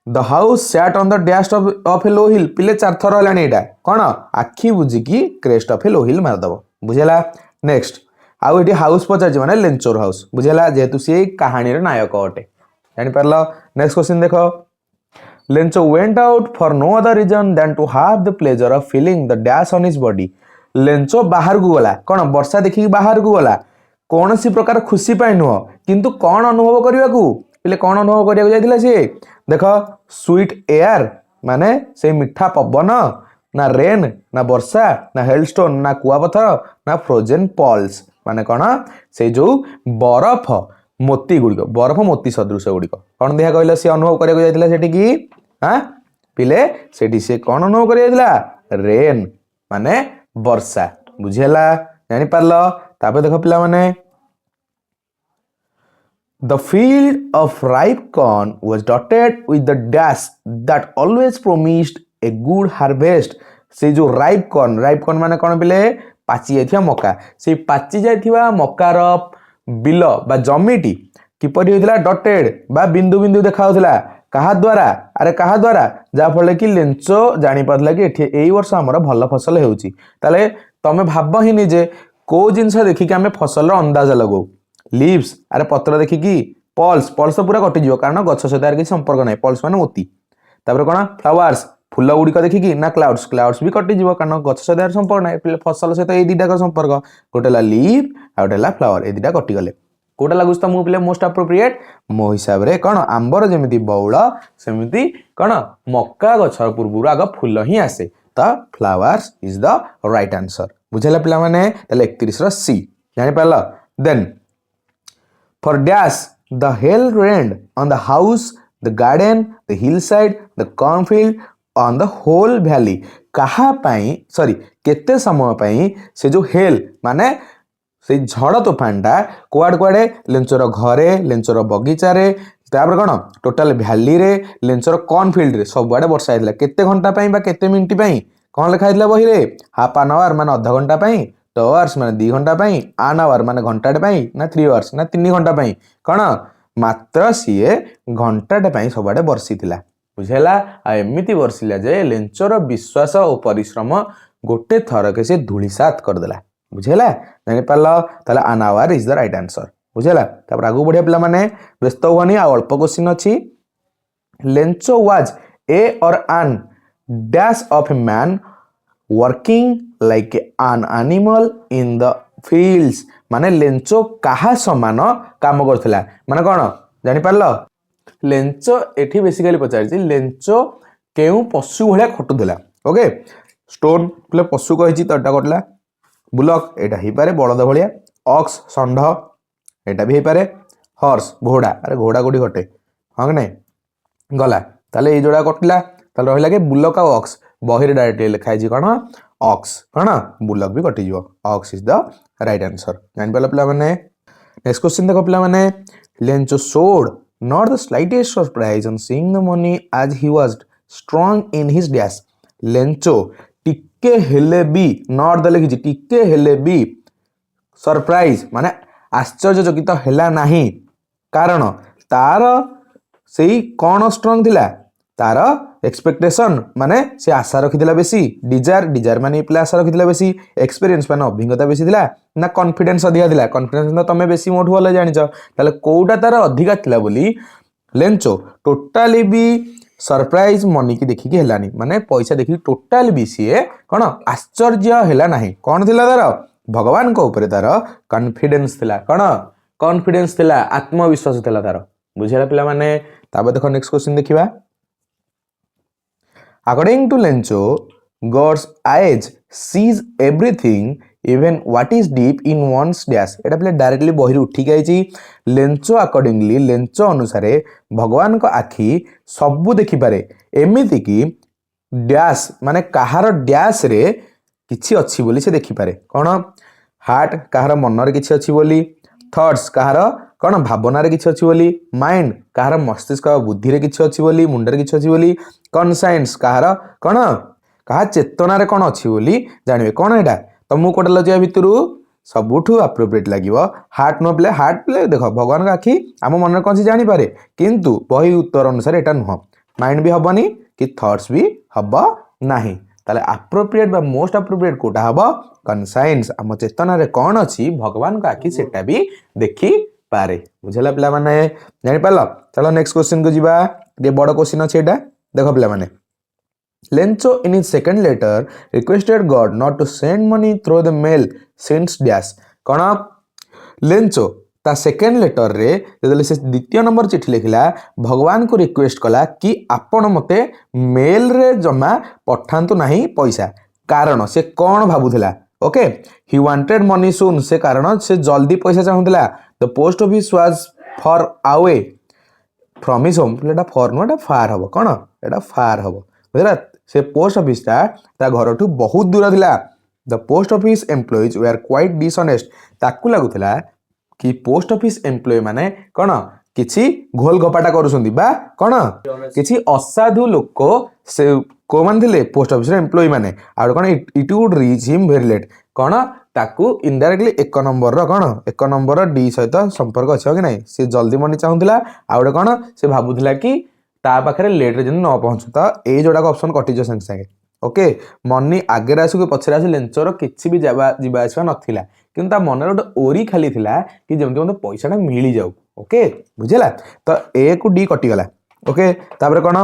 the house sat on the dash of a low hill पिले चार थर हलानी एटा कौन आखी बुझिकी क्रेस्ट ऑफ ए लो हिल मारदब बुझेला नेक्स्ट आउ एटी हाउस पचार माने लेंचोर हाउस बुझेला जेहेतु सी कहानी रे नायक अटे जानी पारला नेक्स्ट क्वेश्चन देखो Lencho went out for no other reason than to have the pleasure of feeling the dash on his body. Lencho बाहर को गला कौन वर्षा देखिकी बाहर को गला कौन सी प्रकार खुशी पाई नुह किंतु कौन अनुभव करने को पिले कौन अनुभव करने जाइथिला सी देख स्वीट एयर माने से मिठा पवन ना रेन ना वर्षा ना हेलस्टोन ना कुआपथर ना फ्रोजेन पॉल्स माने कौन से जो बरफ मोती गुड़िक बरफ मोती सदृश गुड़िक कौन देखा कहला सी अनुभव करने जाइथिला सेठी की हाँ पिले सेठी से कौन अनुभव कर रेन माने वर्षा बुझेला जानी पारल तापर देखो पिला माने the field of ripe corn was dotted with the dash that always promised a good harvest से जो राइप कॉर्न माने कौन पिले पाची जाइथिया मका से पाची जाइथिया मकार बिल बा जमीटी किपरि होइथिला डॉटेड बा बिंदु बिंदु देखाउथिला कहा द्वारा अरे कहा द्वारा जा फल कि लेंचो जानी पारला कि एठी एई वर्ष हमर भल फसल हेउची ताले तमे भाब ही निजे को जिंस देखि कि हमें फसल अंदाज लगो लीव्स अरे पत्र देखि कि पल्स पल्स तो पूरा कटि जिवो कारण गछ सहित आर किछि संपर्क नै पल्स माने मोती तापर कोन फ्लावर्स फूल गुड़ी देखि कि ना क्लाउड्स क्लाउड्स भी कटि जिवो कारण गछ सहित आर संपर्क नै फसल सहित ए दिटा का संपर्क गोटेला लीव आ गोटेला फ्लावर ए दिटा कटि गले कोटा लगुच तुमको पिले मोस्ट अप्रोप्रिएट मो हिसाब रे कौन आंबर जमी बौल सेमती कौन मक्का गछर पूर्व आग फूल ही आसे तो flowers is the right answer बुझेला पिला माने ताले 31 रो सी जानि पारल then for dash the hail rained on the house the garden the hillside the cornfield on the whole valley कहा पाई सॉरी केते समय पाई से जो हेल माने से झड़ तोफानटा कुआड़ कुआड़े लेंचर घरे लेंचर बगीचारे तापर कौन टोटाल भैली रे लेंचर कॉर्नफिल्ड रे सबुआड़े वर्षा होता केते घंटा पाई बा केते मिनिट पाई कौन लिखा होता बही रे हाफ एन आवर मान अध घंटा पाई 2 आवर्स मान 2 घंटा पाई एन आवर मान घंटाटे पाई ना 3 आवर्स ना 3 घंटा पाई कौन मात्र सीए घंटाटे पाई सबुआड़े बर्षिथिला बुझेला आ एमिति बर्षिला जे लेंचर विश्वास और परिश्रम गोटे थरके से धूलिसात करदेला बुझेला जानि पारल ताले an hour is the right answer बुझेला तापर आगु बढ़िया पिला माने व्यस्त होनी आ अल्प क्वेश्चन अछि Lencho was a or an dash of a man working like an animal in the fields माने लेंचो कहा समान काम करथिला माने कोन जानि पारल लेंचो एठी बेसिकली पचारछि लेंचो केउ पशु भलिया खटुथिला ओके स्टोन प्ले पशु कहिछि त एटा करला बुलक एटा ही पारे बळद भलिया ऑक्स षंढ एटा भी पारे हॉर्स घोड़ा अरे घोड़ा कोठी घटे हां कि नहीं गला ताले ए जोड़ा कटला ताले रहिला के बुलक आ ऑक्स बहिर डायरेक्ट लिखाई जी कोन ऑक्स कोन बुलक भी कटि जिवो ox is the right answer जानि पाला पिला माने नेक्स्ट क्वेश्चन देखो पिला माने Lencho showed not the slightest surprise on seeing the money as he was strong in his dash Lencho टिके हेले बी नॉट द लिखि टिके हेले बी सरप्राइज माने आश्चर्यचकित हेला नाही कारण तार सेई कौन स्ट्रांग थिला तार एक्सपेक्टेशन माने से आशा रखिथिला बेसी डिजायर माने प्ले आशा रखिथिला बेसी एक्सपीरियंस माने अभिज्ञता बेसी थिला ना कॉन्फिडेंस अधिका थिला कॉन्फिडेंस तो तमे बेसी मोठ वाला जानिछ ताले कोउटा तार अधिका थिला बोली लेंचो टोटाली भी सरप्राइज मनी की देखि के हेलानी माने पैसा देखि टोटाल भी सीए कोन आश्चर्य हेला नाही कोन थिला तार भगवान को ऊपर तार कॉन्फिडेंस थिला कोन कॉन्फिडेंस थिला आत्मविश्वास थिला तार बुझिला पिला माने ताबे देखो नेक्स्ट क्वेश्चन देखिबा according to Lencho God's eyes sees everything even what is deep in one's dash एटा पले डायरेक्टली बहिर उठी गई लेंचो अकॉर्डिंगली लेंचो अनुसारे भगवान को आखि सबु देखि पारे एमिति कि डैश माने कहार डैश रे किछि अछि बोली से देखि पारे कोन हार्ट कहार मन रे किछि अछि बोली थॉट्स कहार कौन भावना रे किछि अछि बोली माइंड कहार मस्तिष्क बुद्धि रे किछि अछि बोली मुंड रे किछि अछि बोली कॉन्साइंस कहार कौन कहा चेतना रे कौन अछि बोली जानिबे कौन एटा तमु कोटा लजिया भितरु सबुठु अप्रोप्रिएट लागिवो हार्ट नो प्ले हार्ट प्ले देखो भगवान का आखि आम मन रे कोन जानि पारे किंतु बही उत्तर अनुसार एटा नुह माइंड भी हबनी कि थॉट्स भी हब नाही ताले अप्रोप्रिएट बा मोस्ट अप्रोप्रिएट कोटा हबो कॉन्साइंस आम चेतना रे कौन अछि भगवान का आखि सेटा भी देखि पारे बुझला पिला माने जानि पारल चलो नेक्स्ट क्वेश्चन को जीवा ये बड़ क्वेश्चन अछि एटा देखो पिला माने Lencho in his second letter requested God not to send money through the mail since dash कोन लेंचो ता सेकंड लेटर रे जदले से द्वितीय नंबर चिठी लिखला भगवान को रिक्वेस्ट कला कि आपण मते मेल रे जमा पठांतु नाही पैसा कारण से कौन भाबुथिला okay he wanted money soon से कारण से जल्दी पैसा चाहुथिला the post office was far away from his home एटा फॉर नो एटा फार हबो कोन एटा फार हबो बुझला से पोस्ट ऑफिस ता घरठू बहुत दूर थिला the post office employees were quite dishonest ताकू लागुथिला कि पोस्ट ऑफिस एम्प्लॉय माने कोन किछि घोल गपाटा करूसंदी बा कोन किछि असाधु लोक से को मान थिले पोस्ट ऑफिस एम्प्लॉय माने आ कोन it would reach him very late कोन ताकू इनडायरेक्टली एक नंबर रो कोन एक नंबर डी सहित संपर्क अछि कि नाही से जल्दी मनी चाहुथिला आ ओडे कोन से भाबुथिला कि ता पाखरे लेट रे जन न पहुंचु त ए जोडा का ऑप्शन कटि जो संग संगे ओके मनी आगे आसु पछरे आसु लेंचर किछि भी जाबा जिबा आसवा नथिला किंतु ता मन रे ओटे ओरी खाली थिला कि जेमते मते पैसाटा मिली जाऊ ओके बुझेला तो ए को डी कटि गला ओके तापर कोन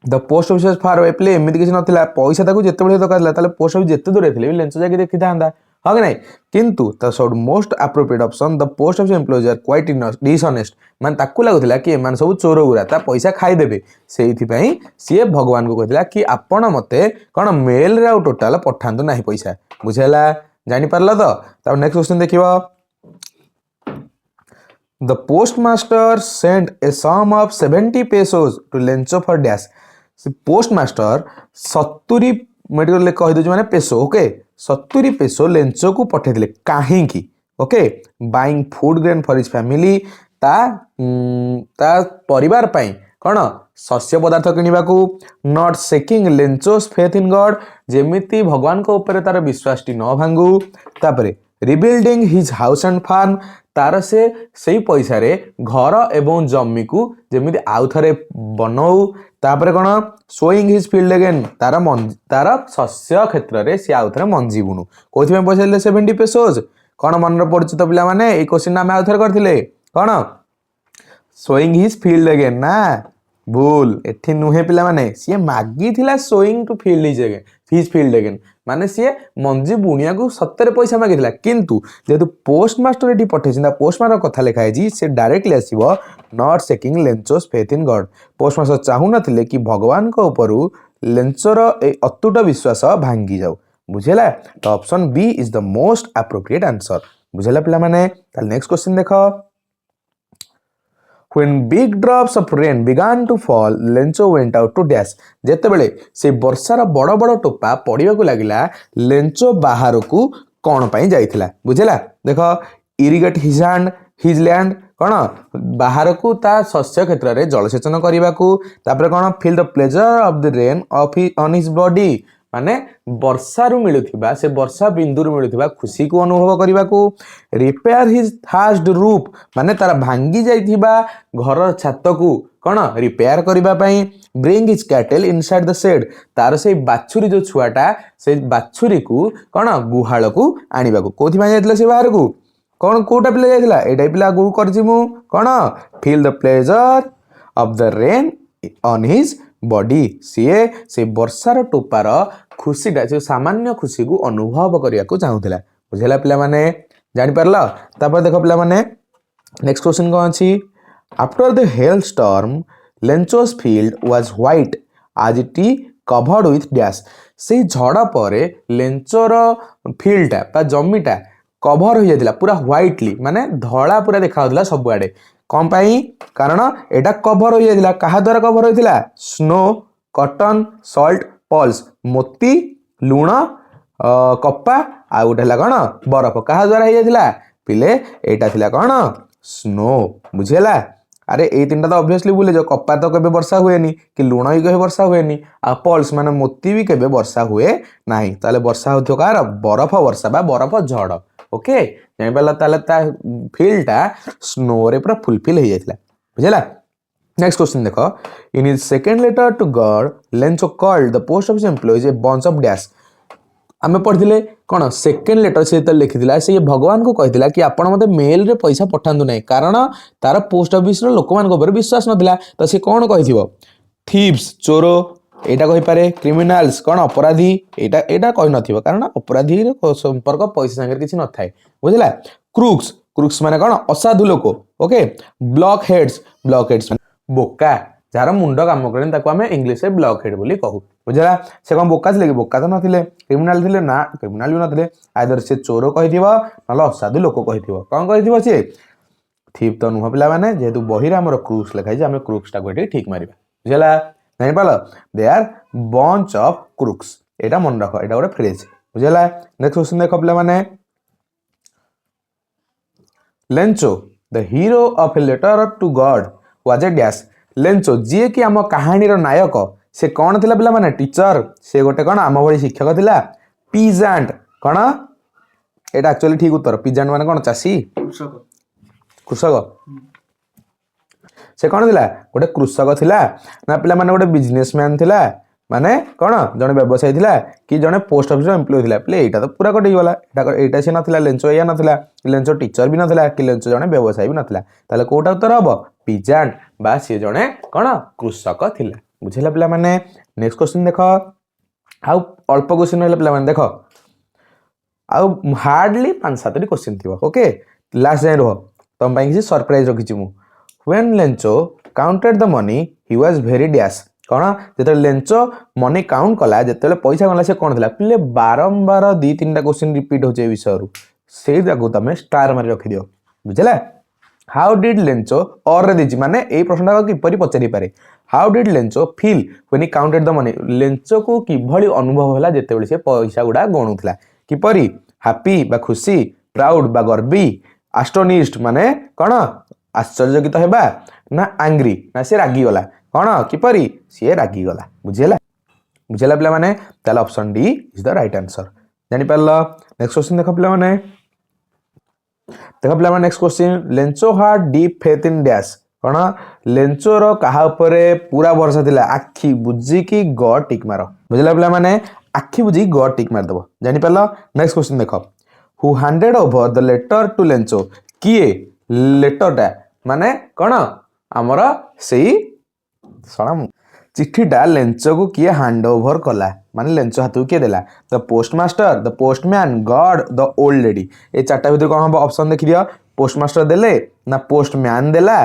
the post office far away प्ले एमिति किछि नथिला पैसा ताकू जेते बळे दरकार ताले पोस्ट ऑफिस जेते दूर थिले लेंचो जाके देखि थांदा हां कि नहीं किंतु the sort most appropriate option the post office employees are quite dishonest मान ताकू लागुथिला कि एमान सब चोर गुरा ता पैसा खाई देबे सेइथि पई सी भगवान को कहथिला कि आपण मते कोन मेल रे टोटल पठांतु नाही पैसा बुझेला जानि परला तो तब नेक्स्ट क्वेश्चन देखिबो the postmaster sent a sum of 70 pesos to Lencho for dash से पोस्ट मास्टर 70 मेडिकल कहि दउछ माने पेसो ओके 70 पेसो लेंचो को पठे दिले काहे की okay buying food grain for his family ता परिवार पई कौन शस्य पदार्थ किणवाकू not सेकिंग Lencho's faith in God जेमिति भगवान को ऊपर तार विश्वास टी न भांगू तापरे rebuilding his house and farm तार से सही पैसा रे घर एवं जमी को जेमिति आउ थरे बनाऊ तापरे कौन सोइंग हिज फील्ड अगेन तार शस्य क्षेत्र रे से आउ थरे मंजी बुणु कोथि में पैसा ले 70 पेसोज कौन मन पड़छ तो पिला माने ए क्वेश्चन आमे आउ थरे करथिले कौन सोइंग हिज फील्ड अगेन ना भूल एठी नुहे पिला माने सी मागी थिला sowing to field his field again माने सी मंजी बुणिया को सत्तर पैसा मागी थिला किंतु जेतु पोस्ट मास्टर एठी पठेछिन पोस्ट मास्टर कथा लिखा है जी से डायरेक्टली आसीबो not सेकिंग Lencho's faith in God postmaster चाहू नथिले कि भगवान को ऊपर लेंचोर ए अतुट विश्वास भांगी जाऊ बुझेला तो option B is the most appropriate answer बुझेला पिला माने ताल नेक्स्ट क्वेश्चन देखो When big drops of rain began to fall, Lencho went out to dash. जेतेबेले से वर्षार बड़ बड़ टोपा पड़िया को लागिला लेंचो बाहर को कौन पाई जाइथिला बुझेला देखो इरिगेट हिज लैंड कौन बाहर को ता शस्य क्षेत्र रे जलसेचन करने को तापर कौन feel the pleasure of the rain on his body माने वर्षा रु मिलुथिबा से वर्षा बिंदु रु मिलुथिबा खुशी को अनुभव करने को रिपेयर हिज थास्ट रूफ माने तारा भांगी जाइथिबा घर छात को कौन रिपेयर करबा पई bring his cattle inside the shed तार से बाछुरी जो छुआटा से बाछुरी को कौन गुहाल को आनिबा को कोथि भाई जाइतला से बाहर को कौन कोटा पिला जाइतला एटा पिला गु करछि मु कौन feel the pleasure of the rain on his body CA से वर्षार टोपार खुशीटा से सामान्य खुशी को अनुभव करने को चाहूला बुझेला पिला माने जानि पारला तापर देखो पिला माने नेक्स्ट क्वेश्चन कौन अछि after the hailstorm Lencho's field was white as it covered with dash से झड़ पर लेंचोर फील्डटा बा जमीटा कवर हो जाता पूरा व्हाइटली माने धला पूरा देखा सब आड़े कौन पाई कारण एटा कवर हो जाता कहा द्वारा कवर होता स्नो कॉटन सॉल्ट पल्स मोती लुण कपा आ गोटे है कौन बरफ क्या द्वारा हो जाता पिले एटा थिला कौन स्नो बुझेला अरे ये तीन तो ऑब्वियसली बोले जो कपा तो कभी वर्षा हुए कि लुण भी कभी वर्षा हुए आ पल्स माने मोती भी कभी वर्षा हुए ना ताले वर्षा हो कार बरफ वर्षा बा बरफ झड़ ओके जानि पाला ताले ता फील्डटा स्नो रे पूरा फुलफिल हो जाइतला बुझला नेक्स्ट क्वेश्चन देखो in his second letter to God Lencho called the post office employees a bunch of dash आमे पढ़िले कौन सेकेंड लेटर से लिखिला से भगवान को कही कि आपण मते मेल रे पैसा पठांतु नहीं कारण तार पोस्ट ऑफिस लोक मान विश्वास नथिला तो से कौन कही थीव्स चोर एटा कहि पारे क्रिमिनल्स कौन अपराधी एटा एटा कहि नथिबो कारण अपराधी रे संपर्क पैसा संगे किछि न थाए बुझला क्रूक्स माने कौन असाधु लोक ओके ब्लॉक हेड्स बोका जार मुंड काम करें ताको आमे इंग्लिश में ब्लॉक हेड बोली कहू बुझला से कौन बोका थे कि बोका तो नथिले क्रिमिनल थिले ना क्रिमिनल भी नथिले आइदर से चोर कहिथिबो नलो असाधु लोक कहिथिबो कौन कहिथिबो से थीप तो नुह पिला माने जेहेतु बहिरा हमर क्रूक्स लिखाई जे आमे क्रूक्स टा गोटे ठीक मारिबा बुझला नहीं पालो they are bunch of crooks एटा मन रखो एटा गोटे फ्रेज बुझला नेक्स्ट क्वेश्चन देखो पिला माने Lencho the hero of a letter to God was a dash Lencho जी कि आम कहानी नायक से कौन थिला पिला माने टीचर से गोटे कौन आम भली शिक्षक थिला पीजांट कौन एटा एक्चुअली ठीक उत्तर पीजांट माने कौन चासी कृषक से कौन थिला गोटे कृषक थिला ना पिला माने गोटे बिजनेसमैन थिला माने कौन जने व्यवसायी थिला कि जने पोस्ट ऑफिस एम्प्लॉय थिला प्ले एटा तो पूरा कटि गला एटा से नथिला लेंचो या नथिला लेंचो टीचर भी नथिला कि लेंचो जने व्यवसायी भी नथिला ताले कोटा उत्तर हबो पीजांट बा से जने कौन कृषक थिला बुझिला पिला माने नेक्स्ट क्वेश्चन देखो आउ अल्प क्वेश्चन होला पिला माने देखो आउ हार्डली 5-7 क्वेश्चन थिबो ओके लास्ट जाय रहो तम पई किसी सरप्राइज रखिछि मु when Lencho counted the money he was very dash कौन जो लेंचो मनी काउंट कला जो पैसा गला से कौन था पिले बारंबार 2-3टा क्वेश्चन रिपीट होचे विषय से तुम स्टार मारी रखी दियो बुझला हाउ डिड लेंचो और रे दीची माने ए प्रश्नटा किपरि पचारि पारे how did Lencho feel when he counted the money Lencho को किभଳି अनुभव होला जेतेबेले से पैसा गुडा गणुथला किपरि हैप्पी बा खुशी प्राउड बा गर्वी एस्टोनिश्ड माने कौन आश्चर्यचकित हेबा ना एंग्री ना से रागी गला कौन किपरि सी रागी गला बुझिला बुझिला पिला माने ताले option D is the right answer जानि पारला नेक्स्ट क्वेश्चन देखो पिला माने next question Lencho hard deep faith in dash कौन लेंचोर कहा उपरे पूरा भरोसा थिला आखि बुझिकी ग टिक मार बुझिला पिला माने आखि बुझी ग टिक मार दबो जानि पारला नेक्स्ट क्वेश्चन देखो who handed over the letter to Lencho किए लेटरटा माने कौन आमर सेई सणा चिठीटा लेंचो को किए हैंड ओवर कला माने लेंचो हाथ को किए देला the postmaster the postman God the old lady ए चारटा भीतर कौन हम ऑप्शन देखि दियो पोस्टमास्टर देले ना पोस्टमैन देला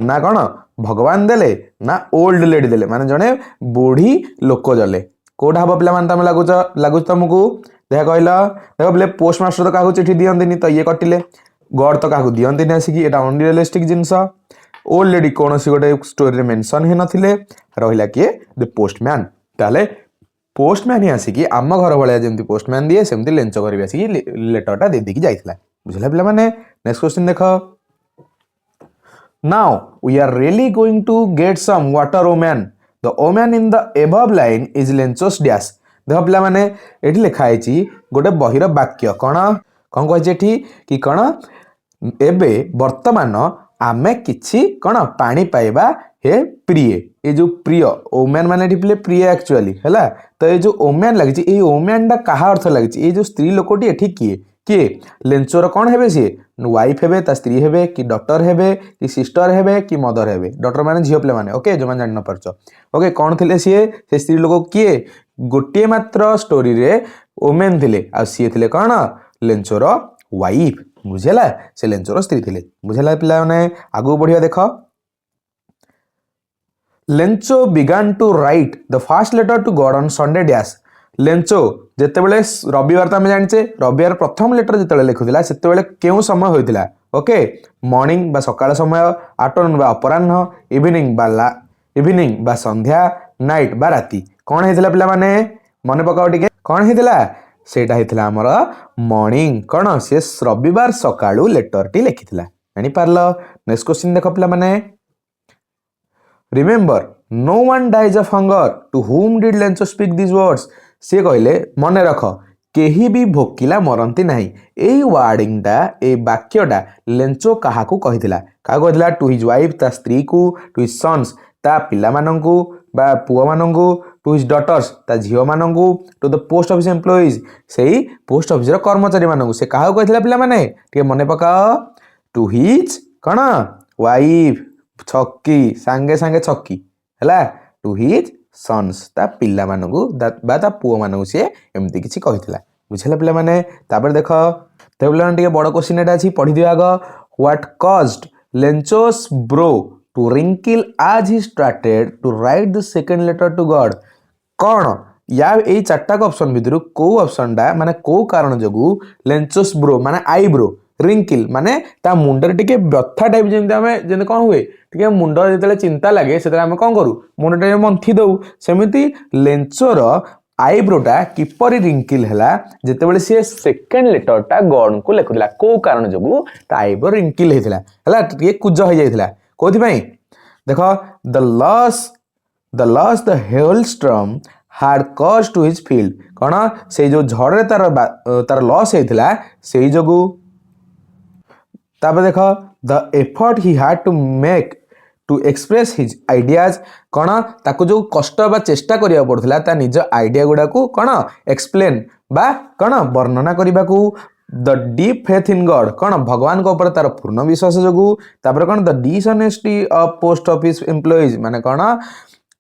ना कौन भगवान देले ना ओल्ड लेडी देले माने जने बूढ़ी लोक जले कोडा हबो पिला मान तमे लागुच तुमको देखा कहला देखो बोले पोस्टमास्टर तो काहू चिठी दियंतिनी तो ये कटिले गॉड तो काहू दियंतिनी आसिकी एटा अनरियलिस्टिक जिंस ओल्ड लेडी कौन सी गोटे स्टोरी मेंशन हे नथिले रहिला किए द पोस्टमैन ताले पोस्टमैन ही आसिकी आम घर भाया जमी पोस्टमैन दिए सेमती लेंचो कर आसिकी लेटरटा दे देकी जाइथिला बुझला पिला माने नेक्स्ट क्वेश्चन देखो now we are really going to get some water woman the woman in the above line is Lencho's dash देख पिला माने एठी लिखा है गोटे बहिर वाक्य कौन कौन कही कि कौन एबे वर्तमान आमे किछि कौन पानी पाइबा हे प्रिय ये जो प्रिय ओमैन माने एठी प्रिय एक्चुअली हैला तो ये जो ओमैन लगी ये ओमैन टा कहा अर्थ लगी ये जो स्त्री लोकटी एठी किए किए लेंचोर कौन हेबे सी वाइफ हेबे ता स्त्री हेबे कि डॉक्टर हेबे कि सिस्टर हेबे कि मदर हेबे डॉक्टर माने झियो प्ले माने ओके जो माने जान न परचो ओके कौन थिले सी से स्त्री लोक किए गोटे मात्र स्टोरी रे ओमेन थिले आ सी थिले कौन लेंचोर वाइफ बुझेला से लेंचोर स्त्री थिले बुझेला पिला माने आगु बढ़िया देखो Lencho began to write the first letter to God on Sunday dash Lencho जितेबले रविवार तो आम जाने रविवार प्रथम लेटर जिते लिखुला से क्यों समय होता ओके मॉर्निंग बा सकाळ समय आफ्टरनून बा अपराह्न इवनिंग बा संध्या नाइट बा राति कौन होता पिला माने मन पकाओ टिके कौन होता सेटा होता आमर मॉर्निंग कौन सी रविवार सकाळू लेटर टी लिखिथिला जानि पारल नेक्स्ट क्वेश्चन देखो पिला माने remember no one dies of hunger to whom did Lencho speak this words सी कहले मन रख केही भी भोकिला मरंती नहीं एई वार्डिंगटा ए वाक्यटा लेंचो काहाकू कहिथिला का कहिथिला टू हिज वाइफ ता स्त्री को टू हिज सन्स ता पिला मानंकू बा पुआ मानंकू टू हिज डॉटर्स ता झियो मानंकू to the post office employees सेही पोस्ट ऑफिस रो कर्मचारी मानंकू से काहाकू कहिथिला पिला माने टिके मने पकाओ टू हिज कण वाइफ छक्की सांगे सांगे छक्की हैला टू हिज सन्स ता पिला मानंकू बा ता पुओ मानंकू से एमती किछि कहिथिला बुझला पिला माने तापर देखो ते पिला टिके बड़ क्वेश्चन एटा अछि पढि दियो आगो what caused Lencho's brow to wrinkle as he started to write the second letter to God कौन या ए चारटा ऑप्शन भितर को ऑप्शन टा माने को कारण जगु लेंचोस ब्रो माने आईब्रो रिंकिल माने ता मुंडर टिके व्यथा टाइप जेमती कौन हुए टिके मुंड जो चिंता लगे से आम कौन करूँ मुंड टे मंथी दऊ सेमती लेंचोर आईब्रोटा किपरि रिंकिल हैला जेतेबेले से सेकंड लेटरटा गॉड को लिखुला को कारण जगु ता आईब्रो रिंकिल हेतिला हैला टिके कुज हो जाइथिला कोथि पई देखो the loss the hailstorm had cause to his field कौन से जो झड़े तार लॉस हेतिला सेई जगु तापर देखो the effort he had to make to express his ideas कौन ताको जो कष्ट बा चेष्टा करिया पड़थला ता निज आइडिया गुडा को कौन एक्सप्लेन बा कौन वर्णना करबा को the deep faith in God कौन भगवान को ऊपर तार पूर्ण विश्वास जगु तापर कौन the dishonesty of post office employees माने कौन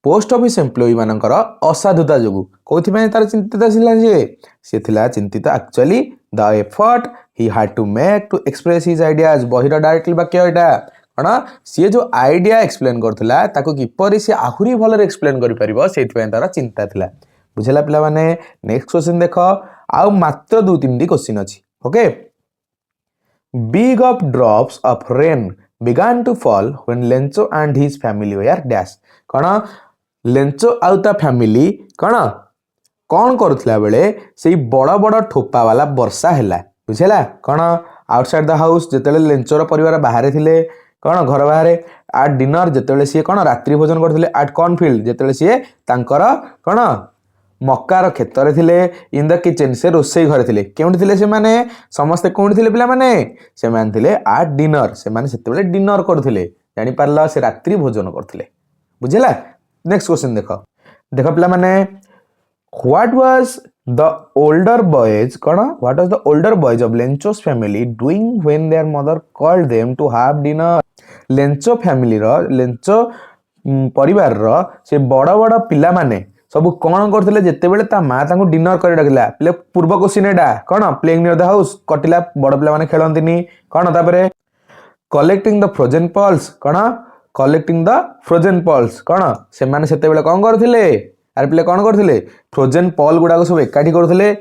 पोस्ट ऑफिस एम्प्लॉई मानकर असाधुता जगु कोथि पय तार चिंतित थिला से थिला चिंतित actually the effort he had to make to express his ideas बहिरा डायरेक्टली वाक्य एटा कौन सी जो आइडिया एक्सप्लेन करथला ताको किपरि से आहुरी भल एक्सप्लेन करि परिबो सेति पय तार चिंता थिला बुझला पिला माने नेक्स्ट क्वेश्चन देखो आ मात्र 2-3 क्वेश्चन अछि okay big of drops of rain began to fall when Lencho and his family were dash कौन लेंचो आउ ता फैमिली कौन करुला बेले से बड़ बड़ ठोपा वाला वर्षा है बुझेगा कौन आउटसाइड द हाउस जिते लेंचर परिवार बाहर थे कौन घर बाहर आट डिनर जिते सी कौन रात्रि भोजन करते आट कॉर्नफिल्ड जिते सी तांकर कौन मकार क्षेत्र थे इन द किचेन से रोसई घर थे क्योंकि थे से समस्ते कौन थे पे आट डिनर से डिनर करते जापार से रात्रि भोजन करते बुझेगा नेक्स्ट क्वेश्चन देख देख पे What was the older boys what was the older boys of Lencho's family doing when their mother called them to have dinner? Lencho family row Lencho परिवार रो से बड़ बड़ पिला माने सब कौन करथिले जेते बेले ता मां तांको डिनर करे डाकिला प्ले पूर्व क्वेश्चन एटा कौन प्लेइंग नियर द हाउस कटिला बड़ पिला माने खेलंतिनी कौन तापरे कलेक्टिंग द फ्रोजन पल्स कौन कलेक्टिंग द फ्रोजन पल्स कौन से माने सेते बेले कौन करथिले आर पे कौन करथिले फ्रोजन पल गुड़ाक सब एकाठी करथिले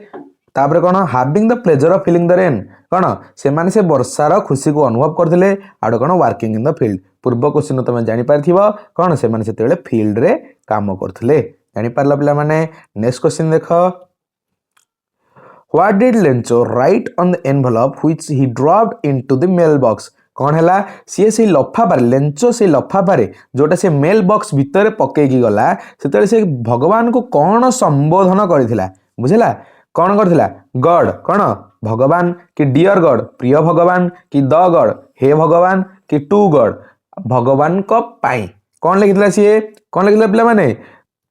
तापर कौन having the pleasure of feeling the rain कौन से वर्षार खुशी को अनुभव करथिले आड़ कौन वर्किंग इन द फील्ड पूर्व क्वेश्चन तुम जानि पारथिबो कौन से माने सेते बेले फील्ड रे काम करथिले जानि पारला पिला माने नेक्स्ट क्वेश्चन देखो what did Lencho write on the envelope which he dropped into the mail box कौन है सी से लफाफार लेंचो से लफाफार जोटा से मेल बॉक्स भितर पकईकी गला से भगवान को कौन संबोधन करथिला बुझेला कौन करथिला गॉड कौन भगवान कि डियर गॉड प्रिय भगवान कि द गॉड हे भगवान कि टू गॉड भगवान को पाई कौन लिखिथिला सी कौन लिखिथिला पिला माने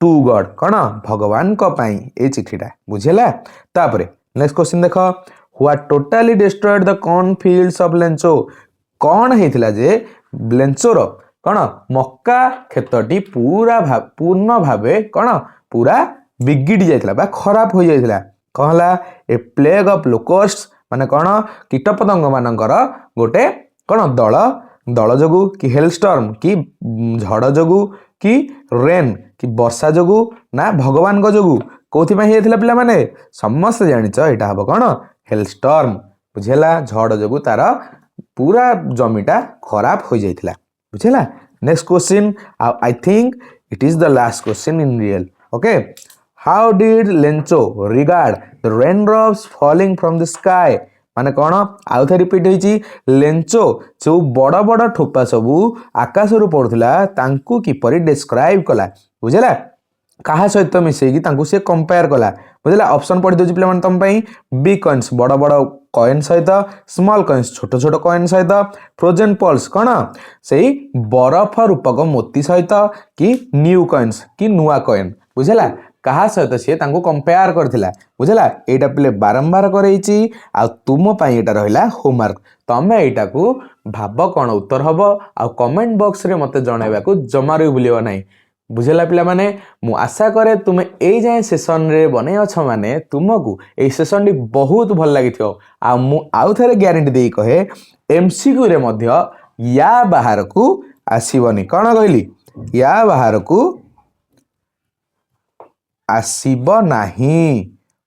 टू गॉड कौन भगवान को पाई ए चिठीटा बुझेला तापरे नेक्स्ट क्वेश्चन देखो what totally destroyed the corn fields of Lencho कौन होता जे लेंचोर कौन मक्का क्षेत्रटी पूर्ण भाव कौन पूरा बिगिड़ी जाता खराब हो जाता कौन है ए प्लेग ऑफ लोकस्ट माने कौन कीटपतंग मानकर गोटे कौन दल दल जोगु कि हेलस्टर्म कि झड़ जोगु कि रेन कि वर्षा जोगु ना भगवान जोगु कौथि होता पिला माने समस्त जानिच एटा हम कौन हेलस्टर्म बुझेला झड़ जोगु तार पूरा जमीटा खराब हो जाइथिला बुझेला next question I think it is the last question in real okay how did Lencho regard the raindrops falling from the sky माने कौन आउ थे रिपीट होइची लेंचो जो बड़ बड़ ठोपा सबू आकाश रु पड़ुला तांकू किपरि डिस्क्राइब कला बुझेला कहा सहित मिसेकी तांकू से कंपेयर कला बुझेला ऑप्शन पढ़ी दोची पिला माने तम पई बिग कॉइन्स बड़ बड़ कॉइन सहित स्मॉल कॉइन्स छोट छोट कॉइन सहित फ्रोजन पल्स कौन से बरफ रूपक मोती सहित कि न्यू कॉइन्स कि नुआ कॉइन बुझेला कहा सहित सी कंपेयर करथिला बुझेला एटा पिले बारंबार करैची आ तुम पई एटा रहिला होमवर्क तमे एटा को भाब कौन उत्तर हबो आ कमेंट बॉक्स रे मते जणाइबा को जमारू भूलियो नाही बुझेला पिला माने मु आशा करे तुमे ए जाय सेशन रे बने अछ माने तुमको ए सेशन डी बहुत भल लागिथियो आ मु आउ थरे ग्यारंटी देई कहे एमसीक्यू रे मध्य या बाहर को आसीबनी कोन कहली या बाहर को आसीबो नाही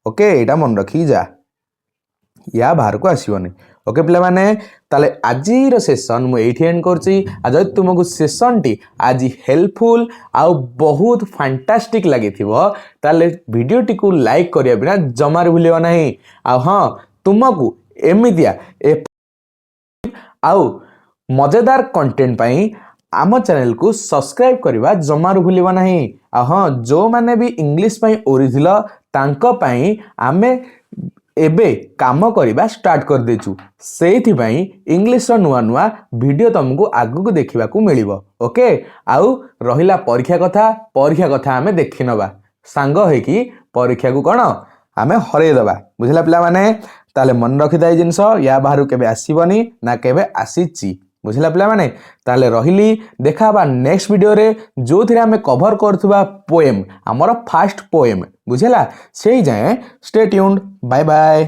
ओके एटा मन रखी जा या बाहर को आसीबनी ओके पिला माने ताले आजिर सेशन मु एठी एंड करची आ जदि तुमको सेशन टी आज हेल्पफुल आ बहुत फैंटास्टिक लागिथिबो ताले वीडियो टी को लाइक करिया बिना जमार भूलियो नाही आ हां तुमको एमितिया ए आउ मजेदार कंटेंट पाई आम चैनल को सब्सक्राइब करवा जमार भूलियो नाही आ हां जो माने भी इंग्लिश पाई ओरिजिनल तांको पाई आमे एबे काम करवा स्टार्ट कर देचु सेथि पई इंग्लिश रो नुआ नुआ वीडियो तुमको आगु को देखिबा को मिलिबो ओके आउ रहिला परीक्षा कथा आमे देखि नबा सांग हे कि परीक्षा को कोन आमे हरे दबा बुझला पिला माने ताले मन रखि दाई जिंस या बाहरु केबे आसीबनी ना केबे आसीची बुझला पिला माने ताले रहिली देखा बा नेक्स्ट वीडियो रे जो थिरे हमें कवर करथुबा पोएम हमर फर्स्ट पोएम बुझला सेही जाए स्टे ट्यून्ड बाय बाय।